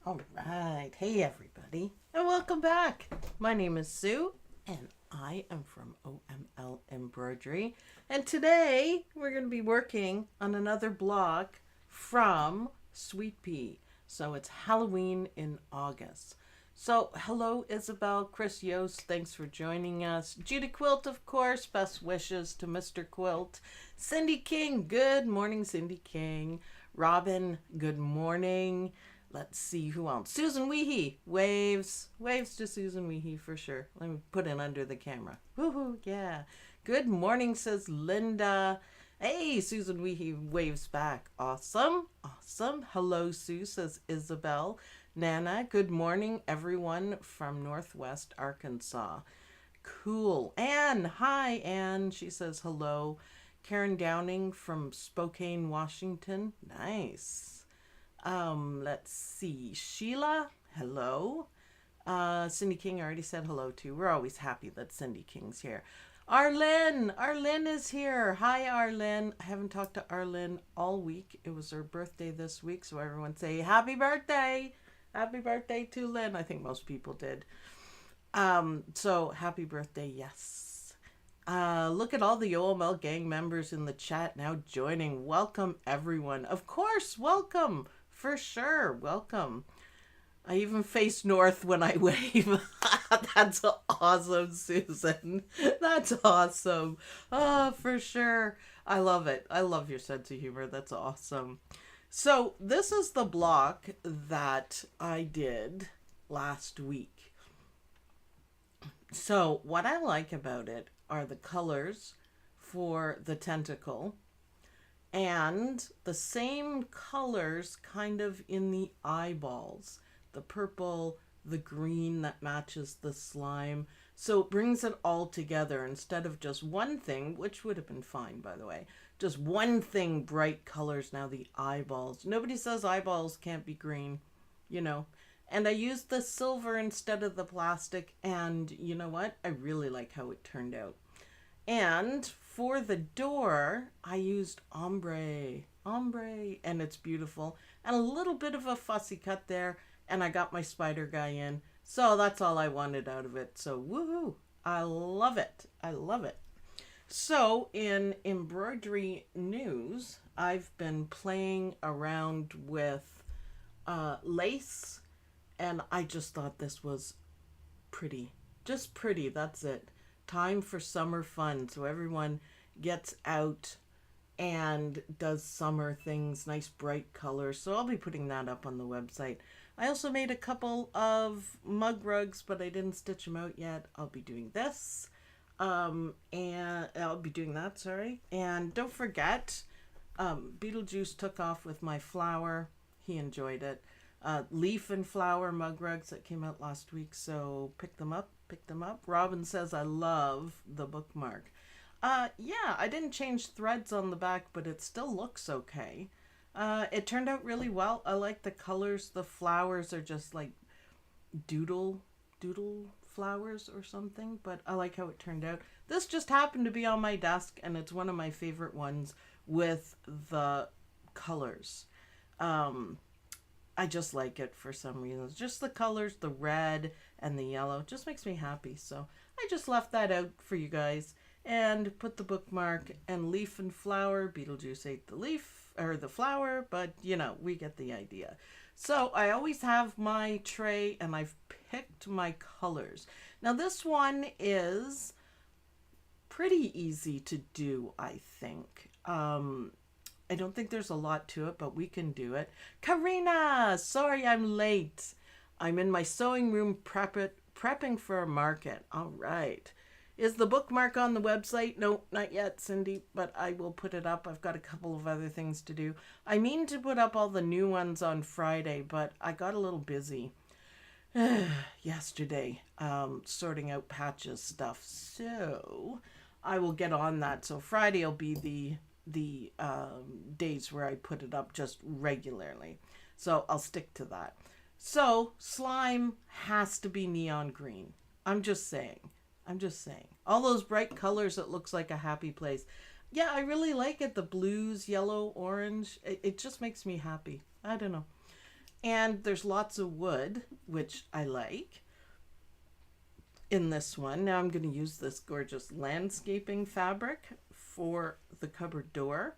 All right. Hey, everybody, and welcome back. My name is Sue, and I am from OML Embroidery. And today we're going to be working on another block from Sweetpea. So it's Halloween in August. So, hello, Isabel, Chris Yost, thanks for joining us. Judy Quilt, of course, best wishes to Mr. Quilt. Cindy King, good morning, Cindy King. Robin, good morning. Let's see who else. Susan Weehee, waves. Waves to Susan Weehee for sure. Let me put it under the camera. Woohoo, yeah. Good morning, says Linda. Hey, Susan Weehee waves back. Awesome, awesome. Hello, Sue, says Isabel. Nana, good morning, everyone from Northwest Arkansas. Cool. Anne, hi, Anne. She says hello. Karen Downing from Spokane, Washington. Nice. Let's see. Sheila, hello. Cindy King, I already said hello to. We're always happy that Cindy King's here. Arlene is here. Hi, Arlene. I haven't talked to Arlene all week. It was her birthday this week, so everyone say happy birthday. Happy birthday to Lynn. I think most people did. So happy birthday, yes. Look at all the OML gang members in the chat now joining. Welcome, everyone. Of course, welcome. For sure, welcome. I even face north when I wave. That's awesome, Susan. That's awesome. Oh, for sure. I love it. I love your sense of humor. That's awesome. So this is the block that I did last week. So what I like about it are the colors for the tentacle and the same colors kind of in the eyeballs. The purple, the green that matches the slime. So it brings it all together instead of just one thing, which would have been fine, by the way. Just one thing, bright colors, now the eyeballs. Nobody says eyeballs can't be green, you know. And I used the silver instead of the plastic, and you know what? I really like how it turned out. And for the door, I used ombre, and it's beautiful. And a little bit of a fussy cut there, and I got my spider guy in. So that's all I wanted out of it. So woohoo, I love it. I love it. So in embroidery news, I've been playing around with lace, and I just thought this was pretty. Just pretty, that's it. Time for summer fun. So everyone gets out and does summer things, nice bright colors. So I'll be putting that up on the website. I also made a couple of mug rugs, but I didn't stitch them out yet. I'll be doing this. And I'll be doing that, sorry. And don't forget, Beetlejuice took off with my flower. He enjoyed it. Leaf and flower mug rugs that came out last week, so pick them up. Robin says, I love the bookmark. Yeah, I didn't change threads on the back, but it still looks okay. It turned out really well. I like the colors. The flowers are just like doodle flowers or something, but I like how it turned out. This just happened to be on my desk, and it's one of my favorite ones with the colors. I just like it for some reason. Just the colors, the red and the yellow, just makes me happy. So I just left that out for you guys and put the bookmark and leaf and flower. Beetlejuice ate the leaf or the flower, but you know, we get the idea. So I always have my tray and I've picked my colors. Now this one is pretty easy to do, I think. I don't think there's a lot to it, but we can do it. Karina, sorry I'm late. I'm in my sewing room prepping for a market. All right. Is the bookmark on the website? No, not yet, Cindy, but I will put it up. I've got a couple of other things to do. I mean to put up all the new ones on Friday, but I got a little busy yesterday sorting out patches stuff. So I will get on that. So Friday will be the days where I put it up just regularly. So I'll stick to that. So slime has to be neon green. I'm just saying. All those bright colors, it looks like a happy place. Yeah, I really like it. The blues, yellow, orange. It just makes me happy. I don't know. And there's lots of wood, which I like in this one. Now I'm going to use this gorgeous landscaping fabric for the cupboard door.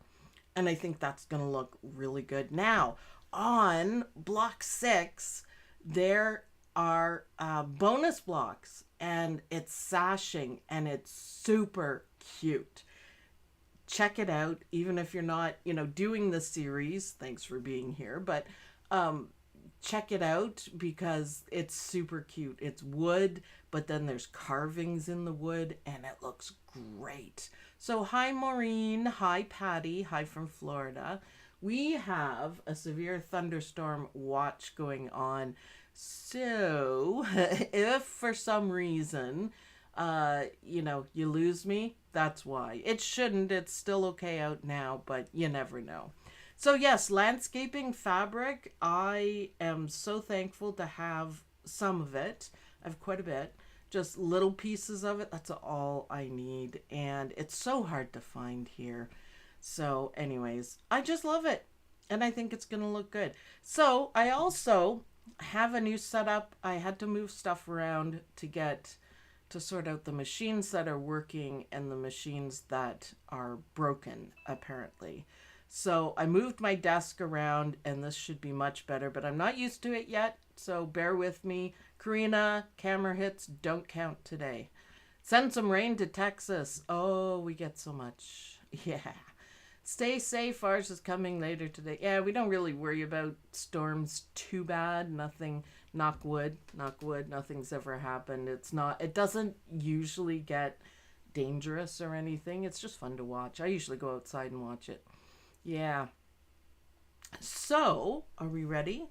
And I think that's going to look really good. Now, on block 6, there are bonus blocks, and it's sashing, and it's super cute. Check it out, even if you're not, doing the series. Thanks for being here. But check it out because it's super cute. It's wood, but then there's carvings in the wood, and it looks great. So hi Maureen, hi Patty, hi from Florida. We have a severe thunderstorm watch going on. So if for some reason, you lose me, that's why. It shouldn't. It's still okay out now, but you never know. So yes, landscaping fabric, I am so thankful to have some of it. I have quite a bit. Just little pieces of it. That's all I need. And it's so hard to find here. So anyways, I just love it. And I think it's going to look good. So I also have a new setup. I had to move stuff around to sort out the machines that are working and the machines that are broken, apparently. So I moved my desk around, and this should be much better, but I'm not used to it yet, so bear with me. Karina, camera hits don't count today. Send some rain to Texas. Oh, we get so much. Yeah. Stay safe. Ours is coming later today. Yeah, we don't really worry about storms too bad. Nothing, knock wood, nothing's ever happened. It doesn't usually get dangerous or anything. It's just fun to watch. I usually go outside and watch it. Yeah. So, are we ready?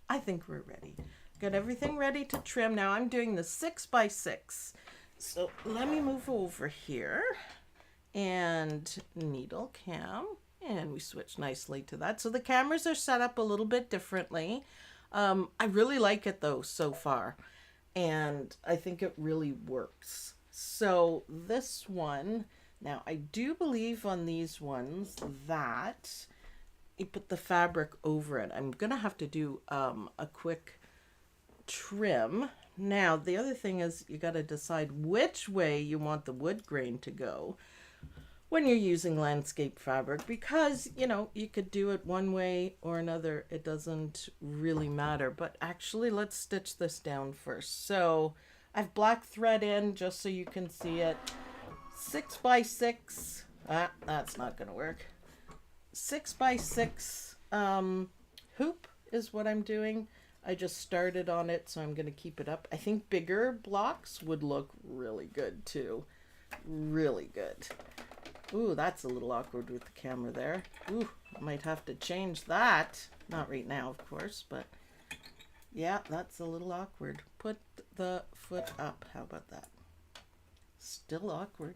I think we're ready. Got everything ready to trim. Now I'm doing the 6x6. So let me move over here and needle cam, and we switch nicely to that. So the cameras are set up a little bit differently. I really like it though so far, and I think it really works. So this one, now I do believe on these ones that you put the fabric over it. I'm gonna have to do a quick trim. Now the other thing is you got to decide which way you want the wood grain to go when you're using landscape fabric, because you could do it one way or another. It doesn't really matter. But actually, let's stitch this down first. So I've black thread in just so you can see it. 6x6. That's not gonna work. 6x6 hoop is what I'm doing. I just started on it, so I'm going to keep it up. I think bigger blocks would look really good too. Really good. Ooh, that's a little awkward with the camera there. Ooh, I might have to change that. Not right now, of course, but yeah, that's a little awkward. Put the foot up. How about that? Still awkward.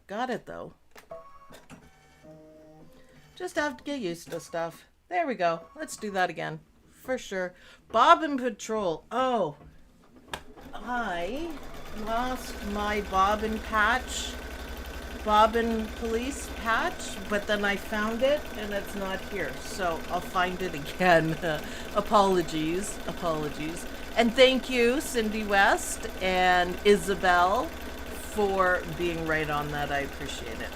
Got it though. Just have to get used to stuff. There we go. Let's do that again. For sure. Bobbin patrol. Oh, I lost my bobbin police patch, but then I found it and it's not here. So I'll find it again. Apologies. And thank you, Cindy West and Isabel, for being right on that. I appreciate it.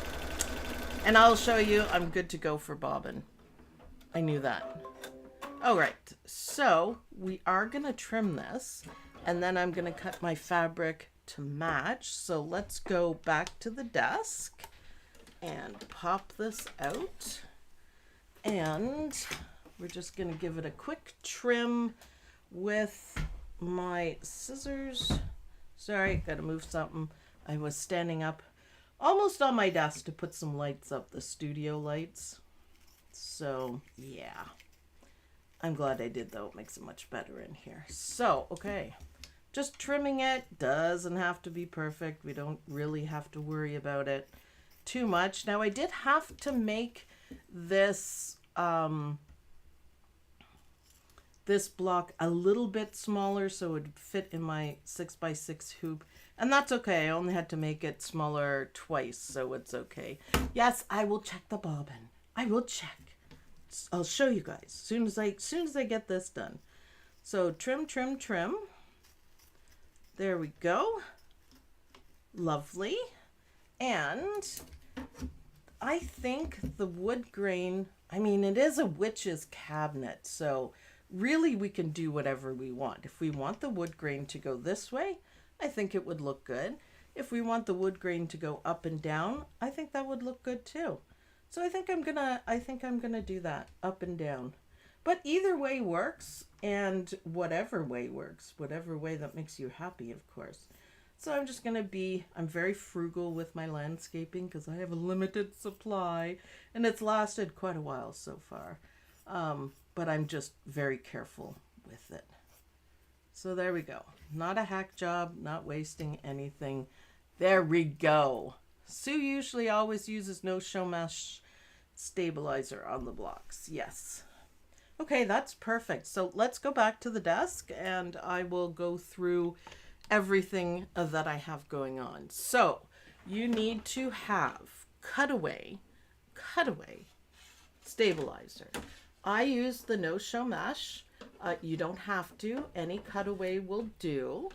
And I'll show you I'm good to go for bobbin. I knew that. All right, so we are going to trim this, and then I'm going to cut my fabric to match. So let's go back to the desk and pop this out. And we're just going to give it a quick trim with my scissors. Sorry, got to move something. I was standing up almost on my desk to put some lights up, the studio lights. So, yeah. I'm glad I did, though. It makes it much better in here. So, okay. Just trimming it. Doesn't have to be perfect. We don't really have to worry about it too much. Now, I did have to make this this block a little bit smaller so it would fit in my 6x6 hoop. And that's okay. I only had to make it smaller twice, so it's okay. Yes, I will check the bobbin. I will check. I'll show you guys soon as I get this done. So trim, trim, trim. There we go. Lovely. And I think the wood grain, I mean, it is a witch's cabinet, so really we can do whatever we want. If we want the wood grain to go this way, I think it would look good. If we want the wood grain to go up and down, I think that would look good too. So I think I'm gonna do that, up and down. But either way works, and whatever way works, whatever way that makes you happy, of course. So I'm very frugal with my landscaping because I have a limited supply, and it's lasted quite a while so far. But I'm just very careful with it. So there we go. Not a hack job, not wasting anything. There we go. Sue usually always uses no-show mesh stabilizer on the blocks. Yes. Okay, that's perfect. So let's go back to the desk and I will go through everything that I have going on. So you need to have cutaway stabilizer. I use the no-show mesh. You don't have to. Any cutaway will do.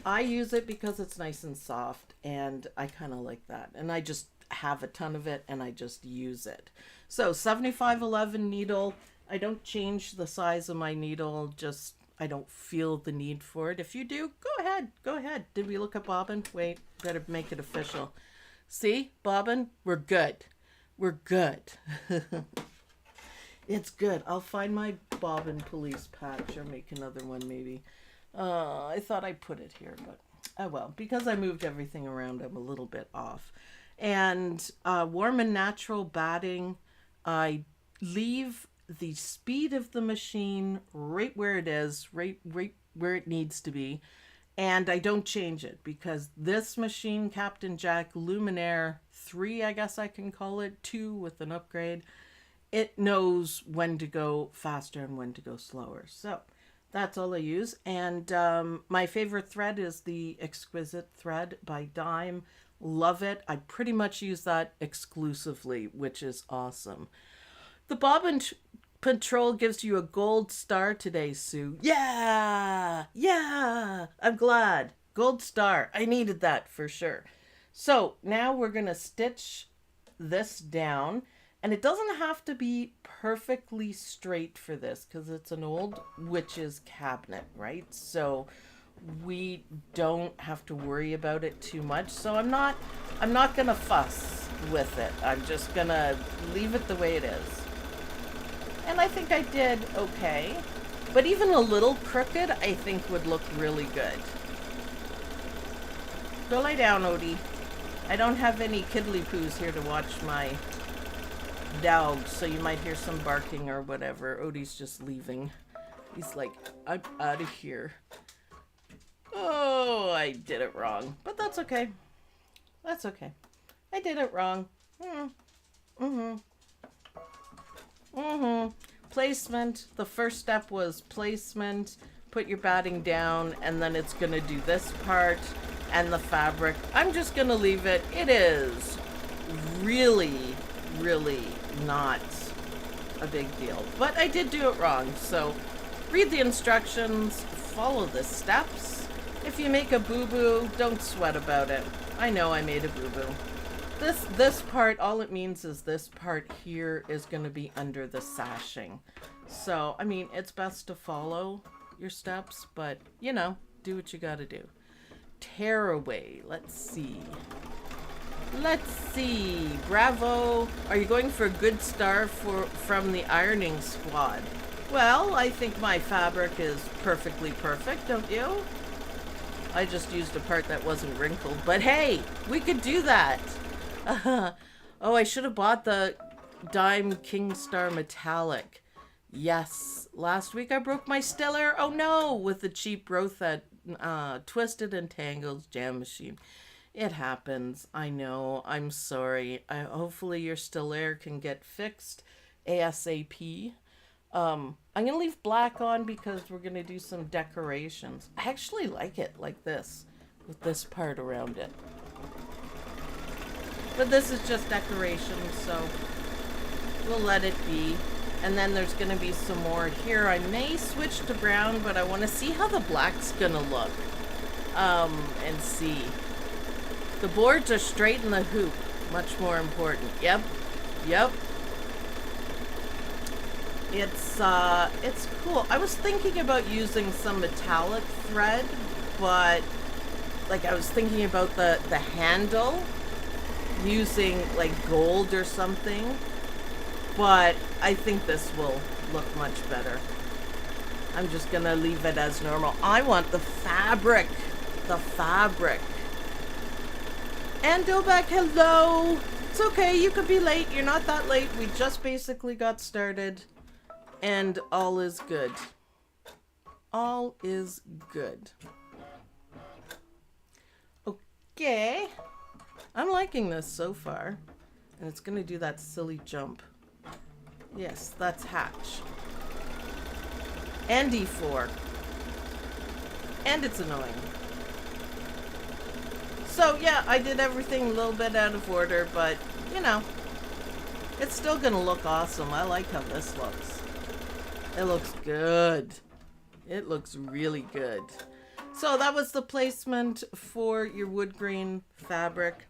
I use it because it's nice and soft and I kind of like that. And I just have a ton of it and I just use it. So 7511 needle. I don't change the size of my needle. Just, I don't feel the need for it. If you do, go ahead. Did we look at bobbin? Wait, better make it official. See, bobbin, we're good. We're good. It's good. I'll find my bobbin police patch or make another one maybe. I thought I put it here, but oh well. Because I moved everything around, I'm a little bit off. And warm and natural batting, I leave the speed of the machine right where it is, right where it needs to be. And I don't change it because this machine, Captain Jack Luminaire 3, I guess I can call it, 2 with an upgrade, it knows when to go faster and when to go slower. So that's all I use. And my favorite thread is the Exquisite thread by Dime. Love it. I pretty much use that exclusively, which is awesome. The bobbin control gives you a gold star today, Sue. Yeah, I'm glad. Gold star. I needed that for sure. So now we're going to stitch this down. And it doesn't have to be perfectly straight for this because it's an old witch's cabinet, right? So we don't have to worry about it too much. So I'm not going to fuss with it. I'm just going to leave it the way it is. And I think I did okay. But even a little crooked, I think would look really good. Go lay down, Odie. I don't have any kiddly-poos here to watch my dog, so you might hear some barking or whatever. Odie's just leaving. He's like, I'm out of here. Oh, I did it wrong. But that's okay. That's okay. I did it wrong. Placement. The first step was placement. Put your batting down, and then it's going to do this part and the fabric. I'm just going to leave it. It is really not a big deal, but I did do it wrong. So read the instructions, follow the steps. If you make a boo-boo, don't sweat about it. I know I made a boo-boo. This part, all it means is this part here is going to be under the sashing. So, I mean, it's best to follow your steps, but, you know, do what you got to do. Tear away. Let's see. Bravo. Are you going for a good star from the ironing squad? Well, I think my fabric is perfectly perfect, don't you? I just used a part that wasn't wrinkled, but hey, we could do that. Oh, I should have bought the Dime King Star Metallic. Yes, last week I broke my Stellar. Oh no, with the cheap Rothet Twisted and Tangled jam machine. It happens. I know. I'm sorry. Hopefully your Stellar can get fixed ASAP. I'm going to leave black on because we're going to do some decorations. I actually like it like this, with this part around it. But this is just decoration, so we'll let it be. And then there's going to be some more here. I may switch to brown, but I want to see how the black's going to look. And see. The boards are straight in the hoop. Much more important. Yep. Yep. It's cool. I was thinking about using some metallic thread, but like I was thinking about the handle using like gold or something, but I think this will look much better. I'm just gonna leave it as normal. I want the fabric. The fabric. And Dobak, hello. It's okay, you could be late. You're not that late. We just basically got started. And all is good. All is good. Okay. I'm liking this so far. And it's going to do that silly jump. Yes, that's Hatch. And E4. And it's annoying. So yeah, I did everything a little bit out of order, but you know, it's still going to look awesome. I like how this looks. It looks good. It looks really good. So that was the placement for your wood grain fabric.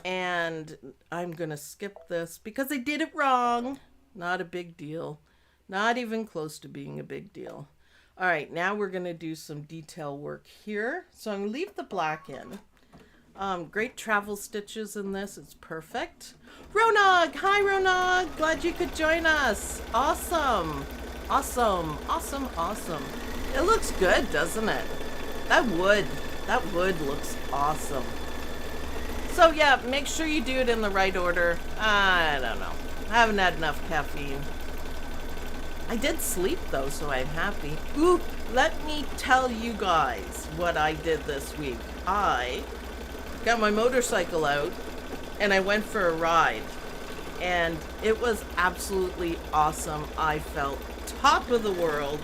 And I'm going to skip this because I did it wrong. Not a big deal. Not even close to being a big deal. All right, now we're going to do some detail work here. So I'm going to leave the black in. Great travel stitches in this. It's perfect. Ronog! Hi, Ronog! Glad you could join us. Awesome. Awesome. Awesome. Awesome. It looks good, doesn't it? That wood looks awesome. So yeah, make sure you do it in the right order. I don't know. I haven't had enough caffeine. I did sleep though, so I'm happy. Ooh, let me tell you guys what I did this week. I got my motorcycle out and I went for a ride. And it was absolutely awesome. I felt top of the world.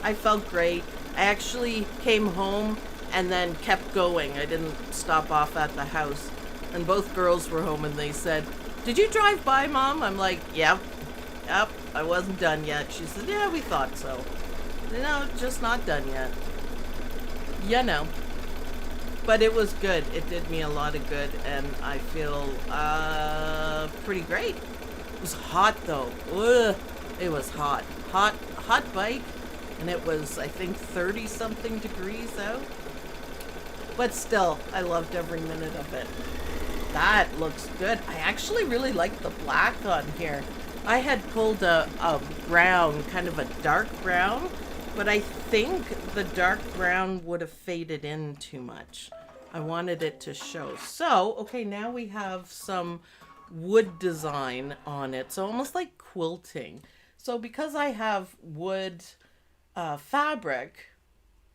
I felt great. I actually came home and then kept going. I didn't stop off at the house. And both girls were home and they said, "Did you drive by, Mom?" I'm like, yep, I wasn't done yet. She said, "Yeah, we thought so." No, just not done yet. You know. But it was good. It did me a lot of good and I feel pretty great. It was hot though. Ugh, it was hot. Hot bike. And it was, I think, 30 something degrees out. But still, I loved every minute of it. That looks good. I actually really like the black on here. I had pulled a brown, kind of a dark brown, but I think the dark brown would have faded in too much. I wanted it to show. So, okay, now we have some wood design on it. So almost like quilting. So because I have wood fabric,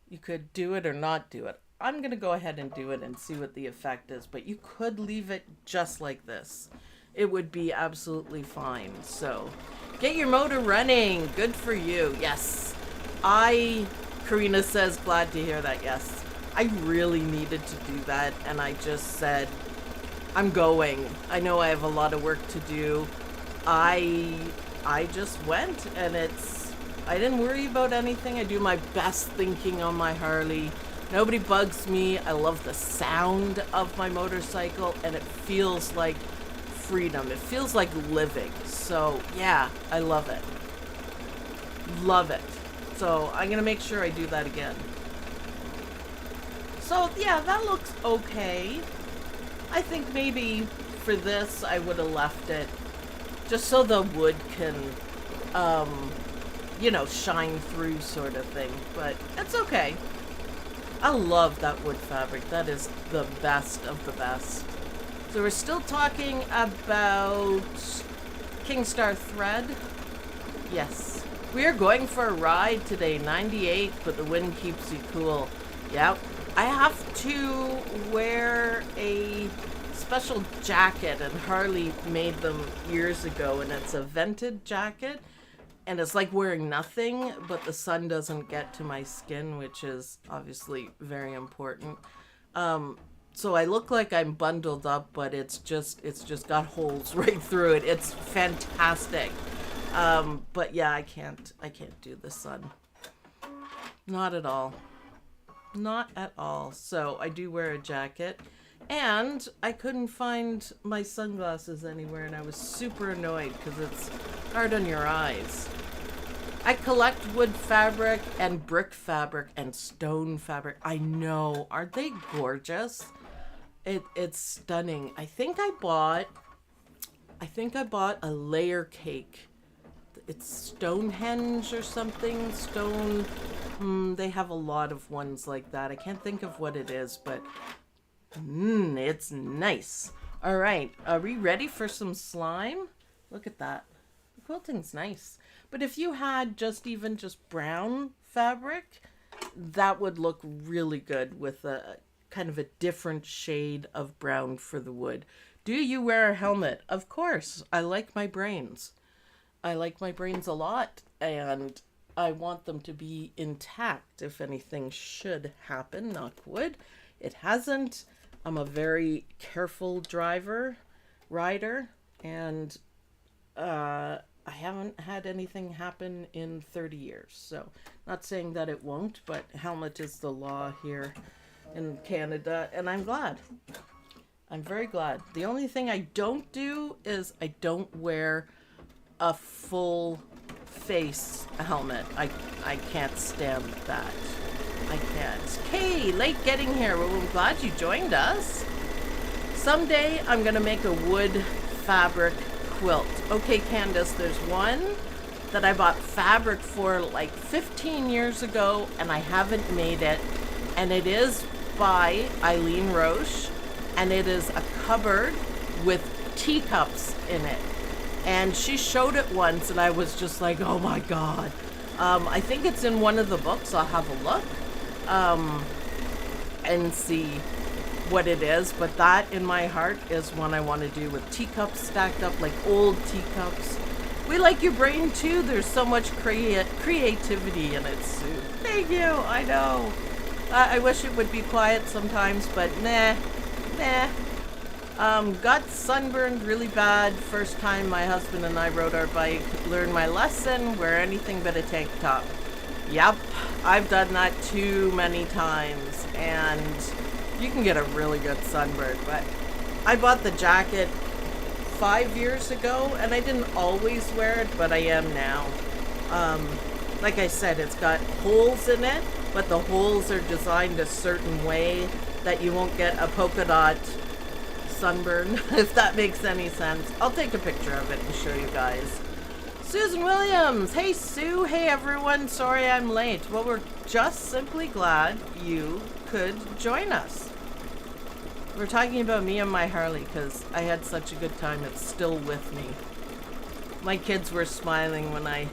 you could do it or not do it. I'm going to go ahead and do it and see what the effect is, but you could leave it just like this. It would be absolutely fine. So get your motor running. Good for you. Yes. Karina says, glad to hear that. Yes. I really needed to do that. And I just said, I'm going. I know I have a lot of work to do. I just went and I didn't worry about anything. I do my best thinking on my Harley. Nobody bugs me. I love the sound of my motorcycle and it feels like freedom. It feels like living. So yeah, I love it. Love it. So I'm going to make sure I do that again. So yeah, that looks okay. I think maybe for this I would have left it just so the wood can, you know, shine through sort of thing. But it's okay. I love that wood fabric. That is the best of the best. So we're still talking about Kingstar thread. Yes. We are going for a ride today, 98, but the wind keeps you cool. Yep. I have to wear a special jacket, and Harley made them years ago, and it's a vented jacket. And it's like wearing nothing, but the sun doesn't get to my skin, which is obviously very important. So I look like I'm bundled up, but it's just got holes right through it. It's fantastic. But yeah, I can't do the sun. Not at all. Not at all. So I do wear a jacket, and I couldn't find my sunglasses anywhere, and I was super annoyed because it's hard on your eyes. I collect wood fabric and brick fabric and stone fabric. I know. Aren't they gorgeous? It's stunning. I think I bought a layer cake. It's Stonehenge or something. They have a lot of ones like that. I can't think of what it is, but it's nice. All right, are we ready for some slime? Look at that. The quilting's nice. But if you had just brown fabric, that would look really good with a kind of a different shade of brown for the wood. Do you wear a helmet? Of course. I like my brains. I like my brains a lot, and I want them to be intact if anything should happen, knock wood. It hasn't. I'm a very careful rider, and I haven't had anything happen in 30 years. So not saying that it won't, but helmet is the law here in Canada, and I'm glad. I'm very glad. The only thing I don't do is I don't wear a full face helmet. I can't stand that. I can't. Kay, late getting here. Well, I'm glad you joined us. Someday I'm gonna make a wood fabric quilt. Okay, Candace, there's one that I bought fabric for like 15 years ago, and I haven't made it, and it is by Eileen Roche, and it is a cupboard with teacups in it. And she showed it once, and I was just like, oh my God. I think it's in one of the books. I'll have a look and see what it is. But that, in my heart, is one I want to do with teacups stacked up, like old teacups. We like your brain, too. There's so much creativity in it, Sue. Thank you. I know. I wish it would be quiet sometimes, but nah. Got sunburned really bad. First time my husband and I rode our bike. Learned my lesson. Wear anything but a tank top. Yep, I've done that too many times, and you can get a really good sunburn. But I bought the jacket 5 years ago, and I didn't always wear it, but I am now. Like I said, it's got holes in it, but the holes are designed a certain way that you won't get a polka dot sunburn, if that makes any sense. I'll take a picture of it and show you guys. Susan Williams. Hey, Sue. Hey, everyone. Sorry I'm late. Well, we're just simply glad you could join us. We're talking about me and my Harley because I had such a good time. It's still with me. My kids were smiling when I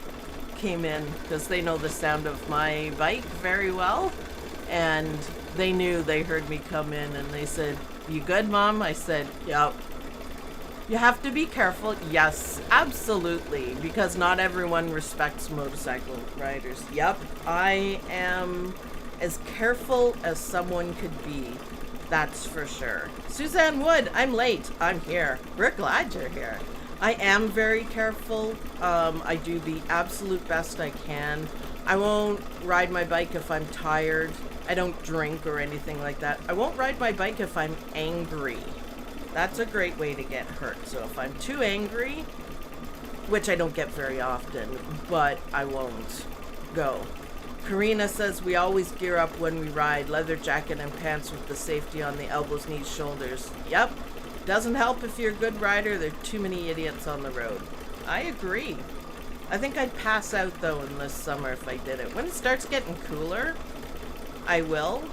came in because they know the sound of my bike very well, and they knew, they heard me come in, and they said, "You good, Mom?" I said, "Yep." You have to be careful. Yes, absolutely, because not everyone respects motorcycle riders. Yep, I am as careful as someone could be. That's for sure. Suzanne Wood, I'm late. I'm here. We're glad you're here. I am very careful. I do the absolute best I can. I won't ride my bike if I'm tired. I don't drink or anything like that. I won't ride my bike if I'm angry. That's a great way to get hurt. So if I'm too angry, which I don't get very often, but I won't go. Karina says we always gear up when we ride. Leather jacket and pants with the safety on the elbows, knees, shoulders. Yep. Doesn't help if you're a good rider. There are too many idiots on the road. I agree. I think I'd pass out, though, in this summer if I did it. When it starts getting cooler, I will.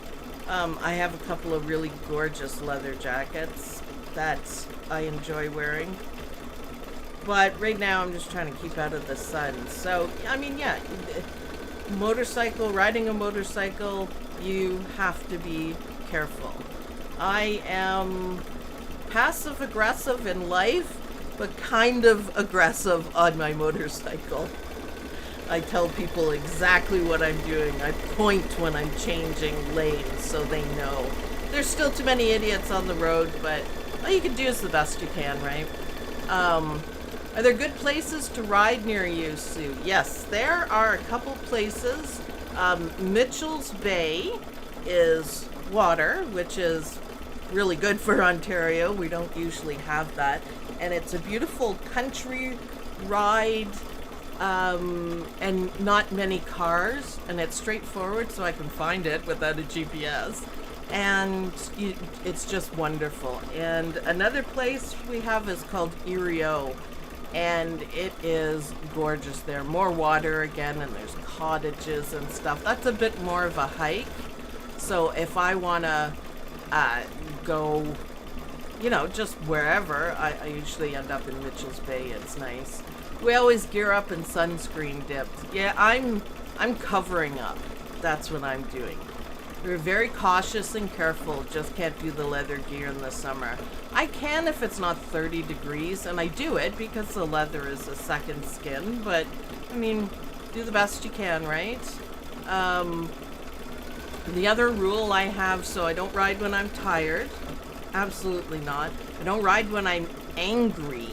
I have a couple of really gorgeous leather jackets that I enjoy wearing. But right now, I'm just trying to keep out of the sun. So, I mean, yeah, riding a motorcycle, you have to be careful. I am passive-aggressive in life, but kind of aggressive on my motorcycle. I tell people exactly what I'm doing. I point when I'm changing lanes so they know. there's still too many idiots on the road, but all you can do is the best you can, right? Are there good places to ride near you, Sue? Yes, there are a couple places. Mitchell's Bay is water, which is really good for Ontario. We don't usually have that. And it's a beautiful country ride, and not many cars. And it's straightforward, so I can find it without a GPS. And it's just wonderful. And another place we have is called Erio. And it is gorgeous there. More water again, and there's cottages and stuff. That's a bit more of a hike. So if I want to go, you know, just wherever, I usually end up in Mitchell's Bay. It's nice. We always gear up in sunscreen dipped. Yeah, I'm covering up. That's what I'm doing. We're very cautious and careful. Just can't do the leather gear in the summer. I can if it's not 30 degrees, and I do it because the leather is a second skin, but I mean, do the best you can, right? The other rule I have, so I don't ride when I'm tired. Absolutely not. I don't ride when I'm angry.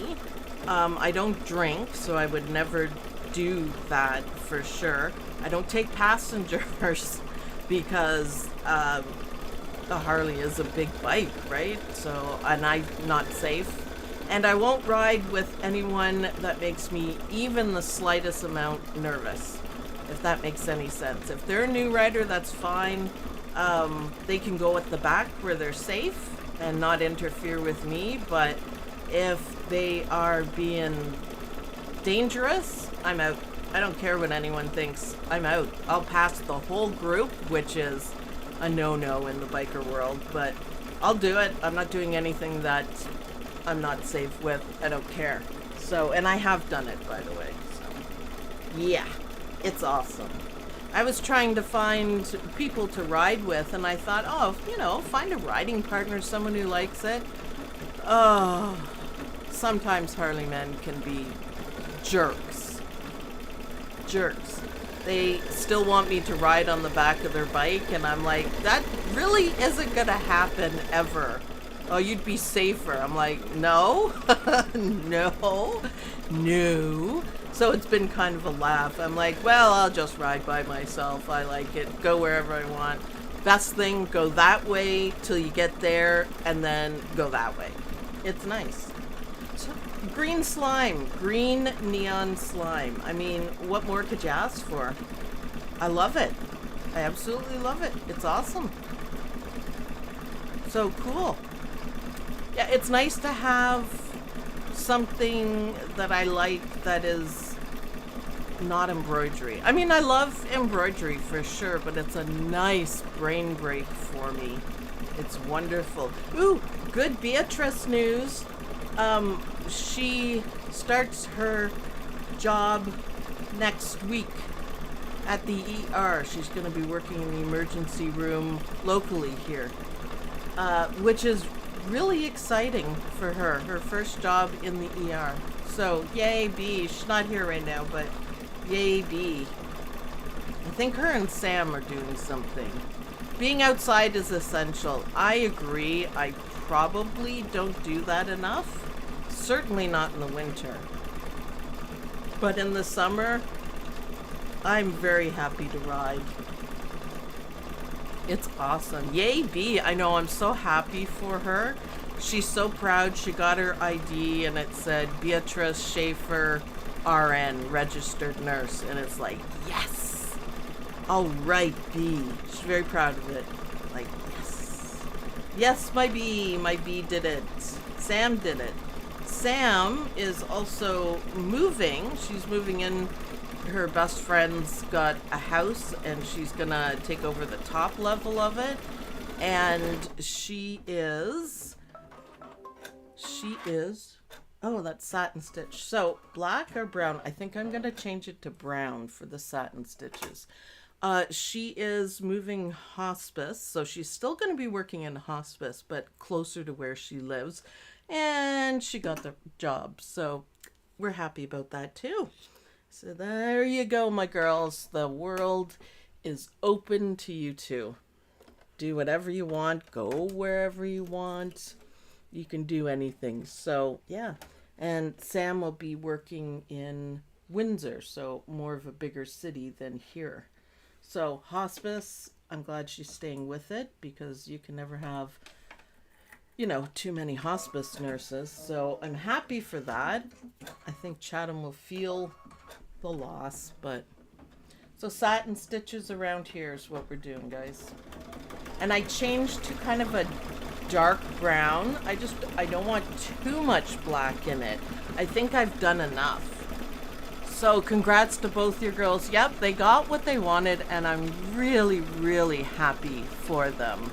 I don't drink, so I would never do that for sure. I don't take passengers because the Harley is a big bike, right? So, and I'm not safe. And I won't ride with anyone that makes me even the slightest amount nervous, if that makes any sense. If they're a new rider, that's fine. They can go at the back where they're safe and not interfere with me. But if they are being dangerous, I'm out. I don't care what anyone thinks. I'm out. I'll pass the whole group, which is a no-no in the biker world, but I'll do it. I'm not doing anything that I'm not safe with. I don't care. So, and I have done it, by the way. So, yeah, it's awesome. I was trying to find people to ride with, and I thought, oh, you know, find a riding partner, someone who likes it. Oh, sometimes Harley men can be jerks. They still want me to ride on the back of their bike, and I'm like, that really isn't gonna happen ever. Oh, you'd be safer. I'm like, no, no. So it's been kind of a laugh. I'm like, well, I'll just ride by myself. I like it. Go wherever I want. Best thing, go that way till you get there, and then go that way. It's nice. So, green slime, green neon slime. I mean, what more could you ask for? I love it. I absolutely love it. It's awesome. So cool. Yeah, it's nice to have something that I like that is not embroidery. I mean, I love embroidery for sure, but it's a nice brain break for me. It's wonderful. Ooh, good Beatrice news. She starts her job next week at the ER. She's going to be working in the emergency room locally here, which is really exciting for her. Her first job in the ER. So, yay, B. She's not here right now, but yay, B. I think her and Sam are doing something. Being outside is essential. I agree. I probably don't do that enough. Certainly not in the winter. But in the summer, I'm very happy to ride. It's awesome. Yay, B. I know, I'm so happy for her. She's so proud. She got her ID and it said Beatrice Schaefer, RN, registered nurse. And it's like, yes. All right, B. She's very proud of it. Like, yes. Yes, my B. My B did it. Sam did it. Sam is also moving. She's moving in. Her best friend's got a house and she's gonna take over the top level of it. And she is, oh, that's satin stitch. So black or brown? I think I'm gonna change it to brown for the satin stitches. She is moving hospice, so she's still gonna be working in hospice, but closer to where she lives. And she got the job, so we're happy about that too. So there you go, my girls. The world is open to you too. do whatever you want, go wherever you want. You can do anything. So, yeah. And Sam will be working in Windsor, so more of a bigger city than here. So, hospice, I'm glad she's staying with it because you can never have, too many hospice nurses. So, I'm happy for that. I think Chatham will feel the loss, but so satin stitches around here is what we're doing, guys. And I changed to kind of a dark brown. I don't want too much black in it. I think I've done enough. So congrats to both your girls. Yep, they got what they wanted, and I'm really, really happy for them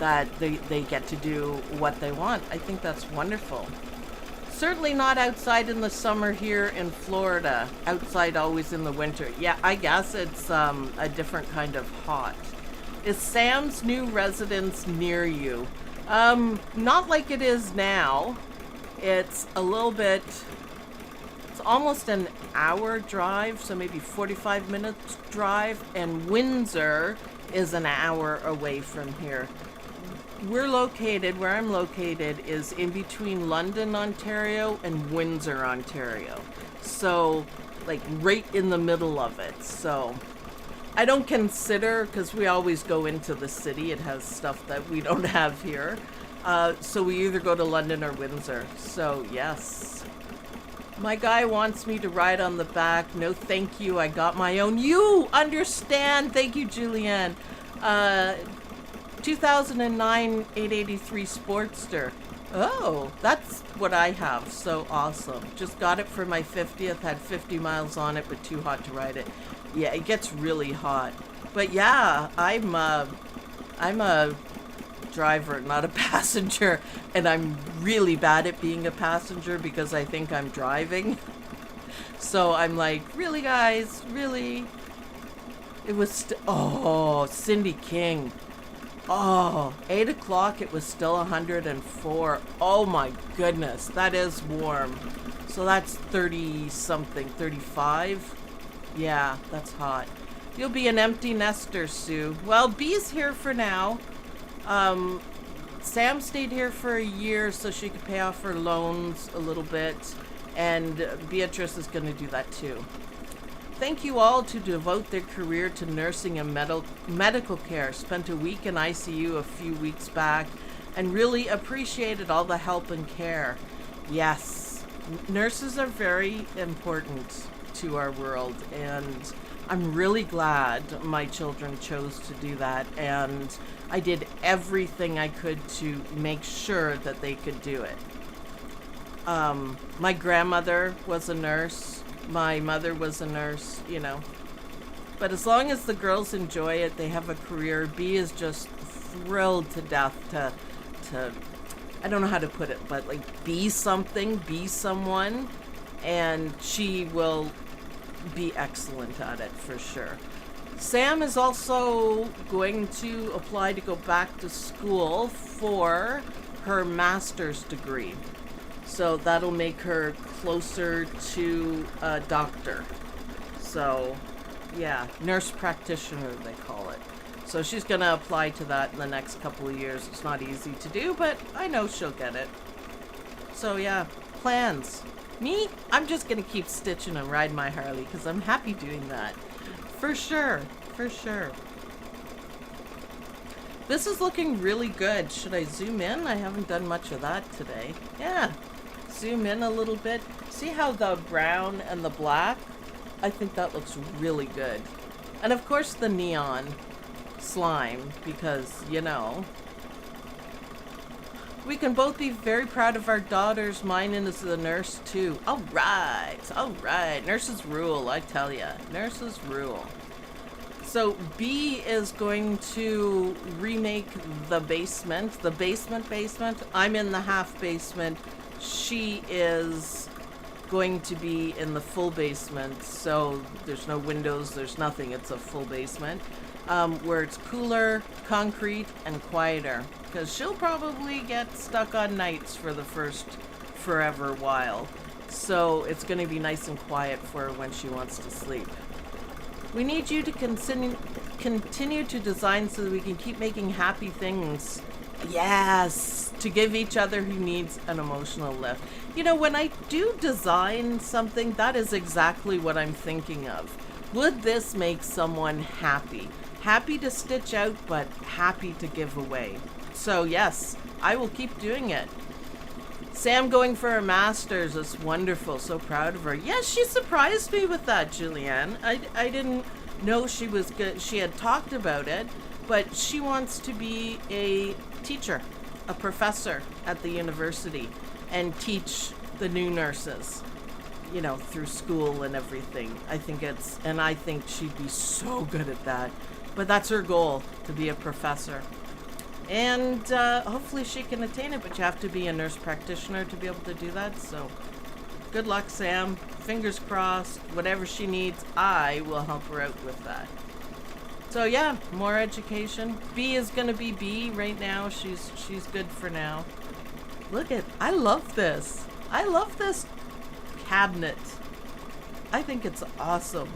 that they get to do what they want. I think that's wonderful. Certainly not outside in the summer here in Florida. Outside always in the winter. Yeah, I guess it's a different kind of hot. Is Sam's new residence near you? Not like it is now. It's a little bit, it's almost an hour drive, so maybe 45 minutes drive, and Windsor is an hour away from here. Where I'm located is in between London, Ontario and Windsor, Ontario. So, like right in the middle of it. So, I don't consider, because we always go into the city. It has stuff that we don't have here. So we either go to London or Windsor. So, yes. My guy wants me to ride on the back. No, thank you. I got my own. You understand. Thank you, Julianne. 2009 883 Sportster. Oh, that's what I have. So awesome. Just got it for my 50th. Had 50 miles on it, but too hot to ride it. Yeah, it gets really hot. But yeah, I'm a driver, not a passenger, and I'm really bad at being a passenger because I think I'm driving. So I'm like, really, guys, really? It was Cindy King. 8 o'clock, it was still 104. Oh my goodness, that is warm. So that's 30 something, 35. Yeah, that's hot. You'll be an empty nester, Sue. Well, Bee's here for now. Sam stayed here for a year so she could pay off her loans a little bit, and Beatrice is going to do that too. Thank you all to devote their career to nursing and medical care. Spent a week in ICU a few weeks back and really appreciated all the help and care. Yes, nurses are very important to our world, and I'm really glad my children chose to do that, and I did everything I could to make sure that they could do it. My grandmother was a nurse. My mother was a nurse, But as long as the girls enjoy it, they have a career. Bea is just thrilled to death to I don't know how to put it, but like be something, be someone, and she will be excellent at it for sure. Sam is also going to apply to go back to school for her master's degree. So that'll make her closer to a doctor. So, yeah, nurse practitioner, they call it. So she's going to apply to that in the next couple of years. It's not easy to do, but I know she'll get it. So, yeah, plans. Me, I'm just going to keep stitching and ride my Harley because I'm happy doing that. For sure, for sure. This is looking really good. Should I zoom in? I haven't done much of that today. Yeah. Zoom in a little bit. See how the brown and the black? I think that looks really good. And of course the neon slime, because, we can both be very proud of our daughters. Mine is a nurse too. All right. Nurses rule, I tell ya. Nurses rule. So B is going to remake the basement. The basement. I'm in the half basement. She is going to be in the full basement, so there's no windows, there's nothing. It's a full basement where it's cooler, concrete, and quieter, because she'll probably get stuck on nights for the first forever while. So it's going to be nice and quiet for her when she wants to sleep. We need you to continue to design so that we can keep making happy things. Yes, to give each other who needs an emotional lift. You know, when I do design something, that is exactly what I'm thinking of. Would this make someone happy? Happy to stitch out, but happy to give away. So yes, I will keep doing it. Sam going for her master's is wonderful. So proud of her. Yes, she surprised me with that, Julianne. I didn't know she was good. She had talked about it, but she wants to be a teacher, a professor at the university, and teach the new nurses, you know, through school and everything. I think she'd be so good at that. But that's her goal, to be a professor. And hopefully she can attain it, but you have to be a nurse practitioner to be able to do that. So good luck, Sam. Fingers crossed. Whatever she needs, I will help her out with that. So yeah, more education. B is going to be B right now. She's good for now. Look at, I love this. I love this cabinet. I think it's awesome.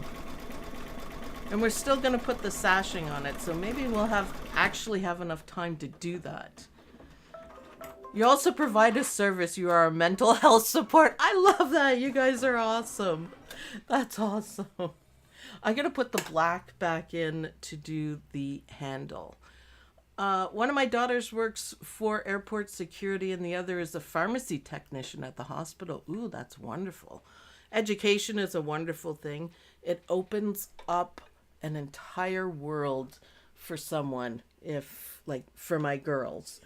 And we're still going to put the sashing on it, so maybe we'll actually have enough time to do that. You also provide a service. You are a mental health support. I love that. You guys are awesome. That's awesome. I'm going to put the black back in to do the handle. One of my daughters works for airport security and the other is a pharmacy technician at the hospital. Ooh, that's wonderful. Education is a wonderful thing. It opens up an entire world for someone. For my girls,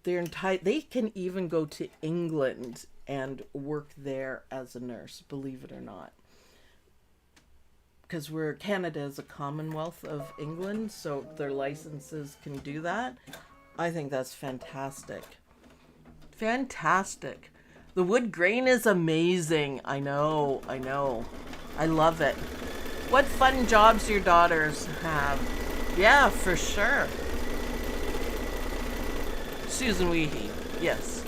they can even go to England and work there as a nurse, believe it or not, because Canada is a Commonwealth of England, so their licenses can do that. I think that's fantastic. Fantastic. The wood grain is amazing. I know. I love it. What fun jobs your daughters have. Yeah, for sure. Susan Weehee, yes.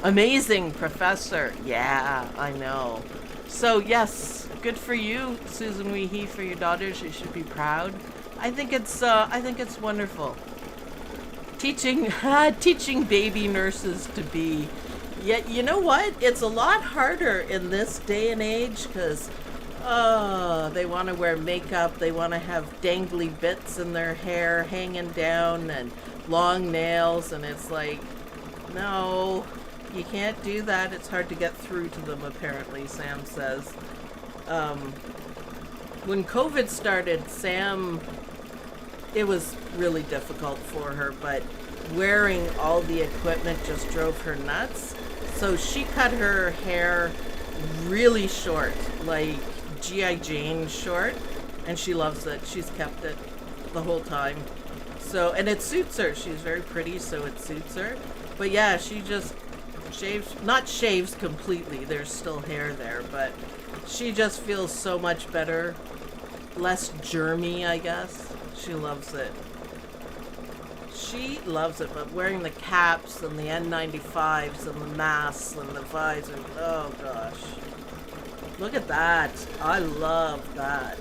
Amazing professor. Yeah, I know. So yes, good for you, Susan Weehee, for your daughters. You should be proud. I think it's wonderful. Teaching baby nurses to be. Yet, you know what? It's a lot harder in this day and age because, they want to wear makeup. They want to have dangly bits in their hair hanging down and long nails. And it's like, no, you can't do that. It's hard to get through to them, apparently, Sam says. When COVID started, Sam, it was really difficult for her, but wearing all the equipment just drove her nuts. So she cut her hair really short, like G.I. Jane short, and she loves it. She's kept it the whole time. So, and it suits her. She's very pretty, so it suits her. But yeah, she just not shaves completely. There's still hair there, but she just feels so much better. Less germy, I guess. She loves it. She loves it, but wearing the caps and the N95s and the masks and the visor, oh gosh. Look at that. I love that.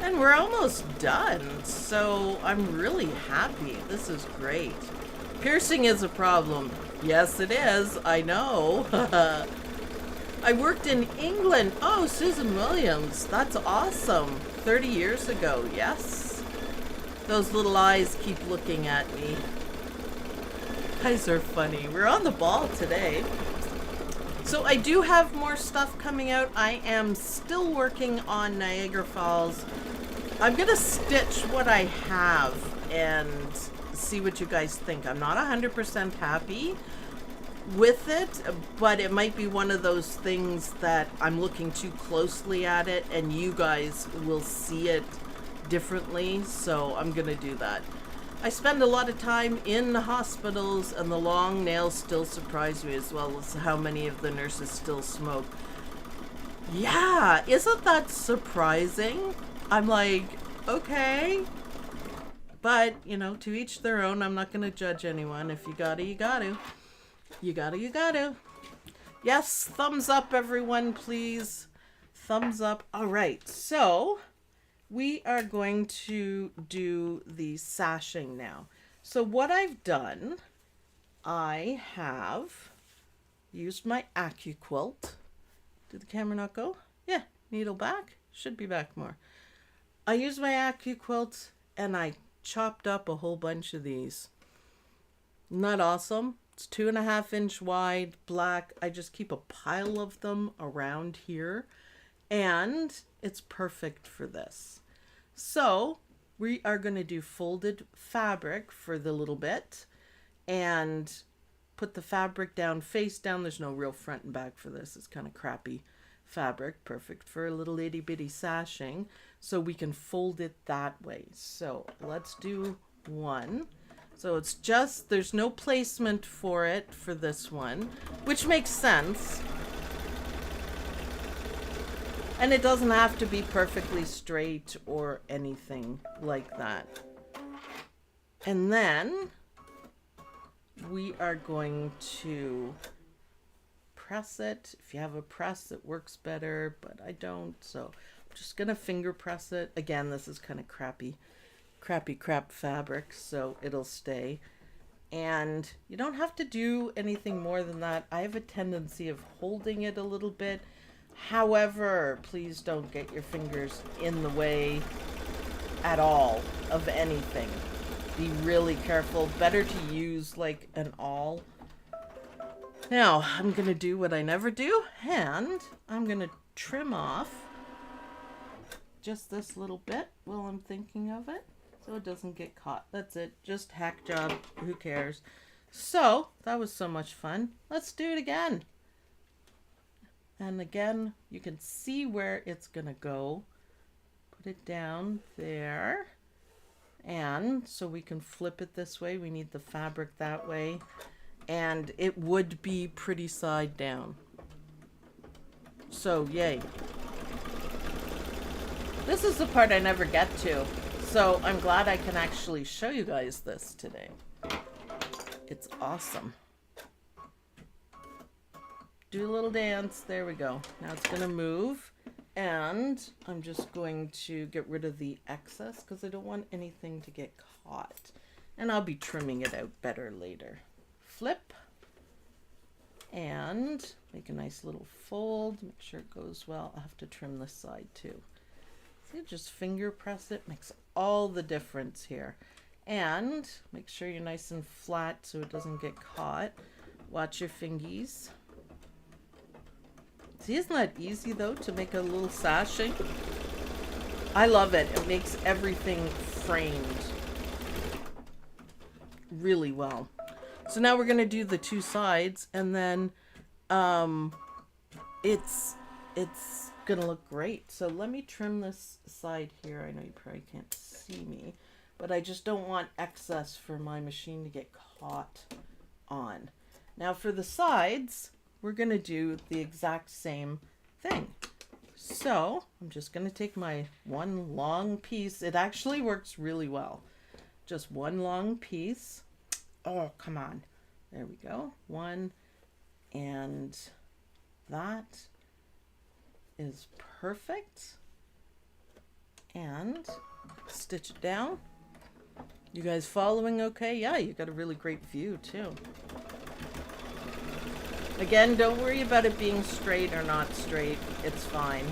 And we're almost done, so I'm really happy. This is great. Piercing is a problem. Yes, it is. I know. I worked in England. Oh, Susan Williams. That's awesome. 30 years ago. Yes. Those little eyes keep looking at me. You guys are funny. We're on the ball today. So I do have more stuff coming out. I am still working on Niagara Falls. I'm going to stitch what I have and see what you guys think. I'm not 100% happy with it, but it might be one of those things that I'm looking too closely at it and you guys will see it differently, so I'm gonna do that. I spend a lot of time in the hospitals and the long nails still surprise me, as well as how many of the nurses still smoke. Yeah, isn't that surprising? I'm like, okay. But, you know, to each their own. I'm not gonna judge anyone. If you gotta, you gotta. You gotta. Yes, thumbs up everyone, please. Thumbs up. All right, so we are going to do the sashing now. So what I've done, I have used my AccuQuilt. Did the camera not go? Yeah, needle back. Should be back more. I used my AccuQuilt and I chopped up a whole bunch of these. Not awesome. It's 2.5 inch wide, black. I just keep a pile of them around here, and it's perfect for this. So we are going to do folded fabric for the little bit and put the fabric down, face down. There's no real front and back for this. It's kind of crappy fabric, perfect for a little itty bitty sashing. So we can fold it that way. So let's do one. So it's just, there's no placement for it for this one, which makes sense. And it doesn't have to be perfectly straight or anything like that. And then we are going to press it. If you have a press, it works better, but I don't. So I'm just going to finger press it. Again, this is kind of crappy crap fabric, so it'll stay. And you don't have to do anything more than that. I have a tendency of holding it a little bit. However, please don't get your fingers in the way at all of anything. Be really careful. Better to use like an awl. Now, I'm going to do what I never do, and I'm going to trim off just this little bit while I'm thinking of it, so it doesn't get caught. That's it. Just hack job. Who cares? So, that was so much fun. Let's do it again. And again, you can see where it's going to go. Put it down there. And so we can flip it this way. We need the fabric that way. And it would be pretty side down. So, yay. This is the part I never get to. So I'm glad I can actually show you guys this today. It's awesome. Do a little dance. There we go. Now it's going to move. And I'm just going to get rid of the excess because I don't want anything to get caught. And I'll be trimming it out better later. Flip. And make a nice little fold. Make sure it goes well. I'll have to trim this side too. See, just finger press it. Makes all the difference here. And make sure you're nice and flat so it doesn't get caught. Watch your fingies. See, isn't that easy though to make a little sashing? I love it. It makes everything framed really well. So now we're going to do the two sides, and then it's going to look great. So let me trim this side here. I know you probably can't see me, but I just don't want excess for my machine to get caught on. Now for the sides, we're going to do the exact same thing. So I'm just going to take my one long piece. It actually works really well. Just one long piece. Oh, come on. There we go. One. And that is perfect. And stitch it down. You guys following okay? Yeah, you got a really great view too. Again, don't worry about it being straight or not straight. It's fine.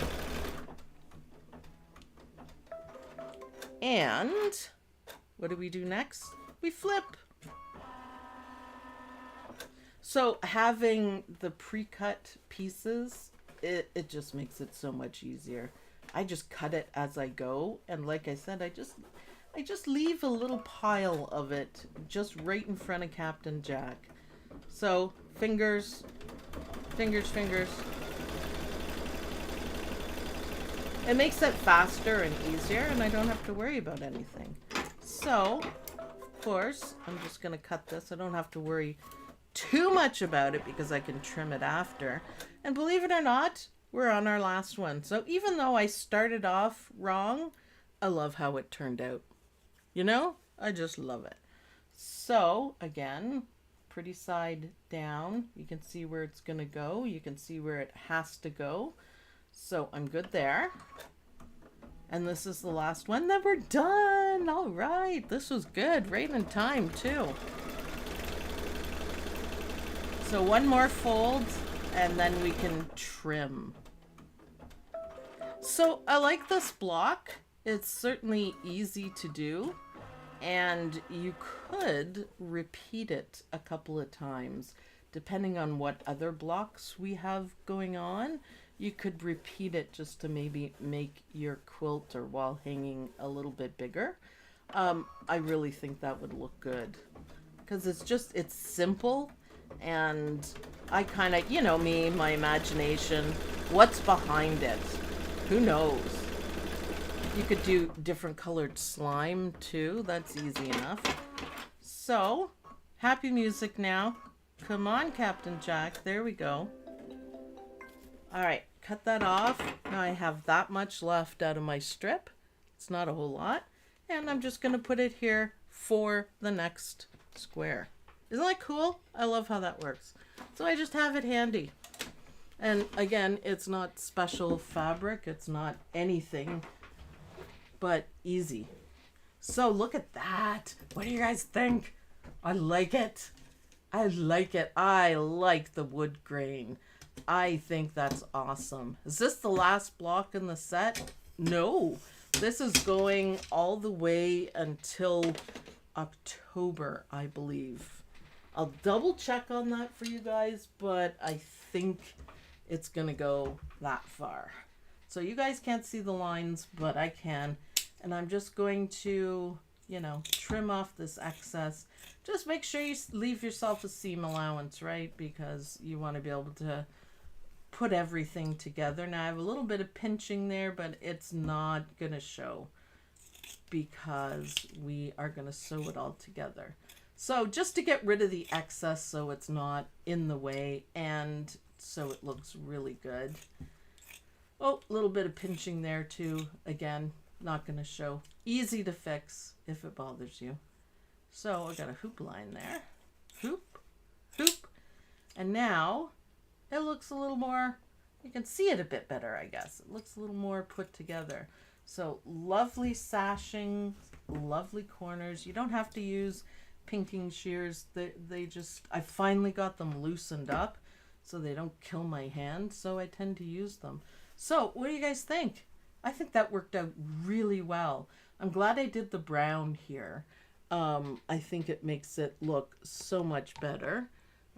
And what do we do next? We flip. So having the pre-cut pieces, it just makes it so much easier. I just cut it as I go, and like I said, I just leave a little pile of it just right in front of Captain Jack. So fingers, fingers, fingers. It makes it faster and easier, and I don't have to worry about anything. So, of course, I'm just going to cut this. I don't have to worry too much about it because I can trim it after. And believe it or not, we're on our last one. So even though I started off wrong, I love how it turned out. You know, I just love it. So again, pretty side down. You can see where it's going to go. You can see where it has to go. So I'm good there. And this is the last one, then we're done. All right, this was good, right in time too. So one more fold and then we can trim. So I like this block. It's certainly easy to do, and you could repeat it a couple of times depending on what other blocks we have going on. You could repeat it just to maybe make your quilt or wall hanging a little bit bigger. I really think that would look good because it's simple, and I kind of, you know me, my imagination, what's behind it? Who knows? You could do different colored slime too. That's easy enough. So, happy music now. Come on, Captain Jack. There we go. All right, cut that off. Now I have that much left out of my strip. It's not a whole lot. And I'm just going to put it here for the next square. Isn't that cool? I love how that works. So I just have it handy. And again, it's not special fabric. It's not anything but easy. So look at that. What do you guys think? I like it. I like it. I like the wood grain. I think that's awesome. Is this the last block in the set? No. This is going all the way until October, I believe. I'll double check on that for you guys, but I think it's going to go that far. So you guys can't see the lines, but I can. And I'm just going to, you know, trim off this excess. Just make sure you leave yourself a seam allowance, right? Because you want to be able to put everything together. Now I have a little bit of pinching there, but it's not going to show because we are going to sew it all together. So just to get rid of the excess so it's not in the way and so it looks really good. Oh, a little bit of pinching there too. Again, not going to show. Easy to fix if it bothers you. So I got a hoop line there. Hoop, hoop. And now it looks a little more, you can see it a bit better, I guess. It looks a little more put together. So lovely sashing, lovely corners. You don't have to use pinking shears. They just, I finally got them loosened up so they don't kill my hand. So I tend to use them. So what do you guys think? I think that worked out really well. I'm glad I did the brown here. I think it makes it look so much better.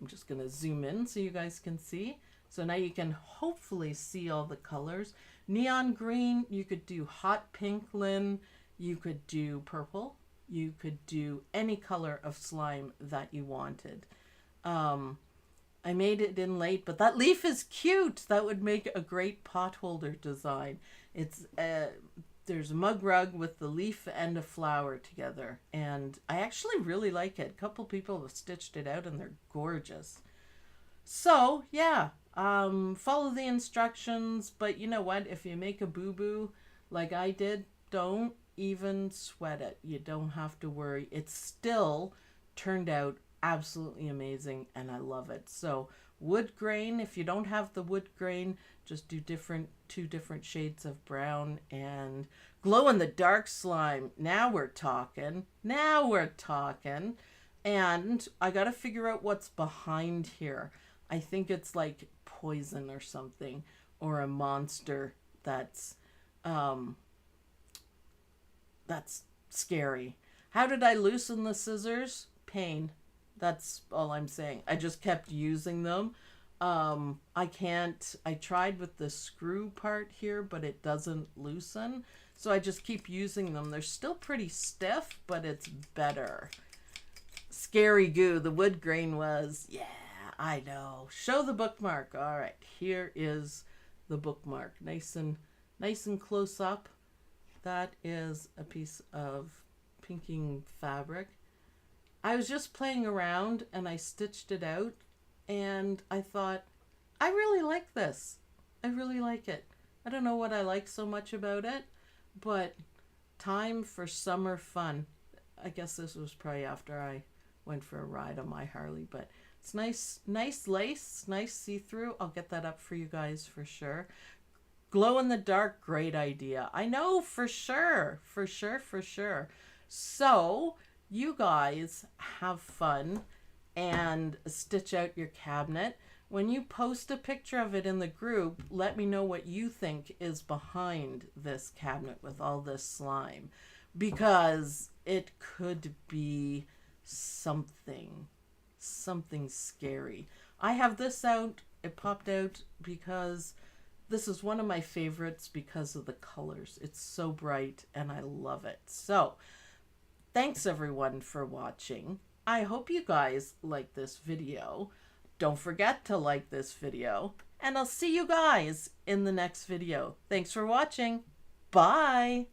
I'm just going to zoom in so you guys can see. So now you can hopefully see all the colors. Neon green, you could do hot pink, Lynn. You could do purple. You could do any color of slime that you wanted. I made it in late, but that leaf is cute. That would make a great pot holder design. It's there's a mug rug with the leaf and a flower together, and I actually really like it. A couple people have stitched it out and they're gorgeous. So yeah, follow the instructions, but you know what, if you make a boo-boo like I did, don't even sweat it. You don't have to worry. It still turned out absolutely amazing and I love it. So wood grain, if you don't have the wood grain, just do two different shades of brown and glow in the dark slime. Now we're talking. Now we're talking. And I got to figure out what's behind here. I think it's like poison or something, or a monster that's scary. How did I loosen the scissors? Pain. That's all I'm saying. I just kept using them. I tried with the screw part here, but it doesn't loosen. So I just keep using them. They're still pretty stiff, but it's better. Scary goo. The wood grain was, yeah, I know. Show the bookmark. All right, here is the bookmark. Nice and close up. That is a piece of pinking fabric. I was just playing around and I stitched it out and I thought, I really like this. I really like it. I don't know what I like so much about it, but time for summer fun. I guess this was probably after I went for a ride on my Harley, but it's nice lace, nice see-through. I'll get that up for you guys for sure. Glow in the dark, great idea. I know for sure, for sure, for sure. So you guys have fun and stitch out your cabinet. When you post a picture of it in the group, let me know what you think is behind this cabinet with all this slime, because it could be something scary. I have this out. It popped out because this is one of my favorites because of the colors. It's so bright and I love it. So thanks everyone for watching. I hope you guys like this video. Don't forget to like this video, and I'll see you guys in the next video. Thanks for watching. Bye.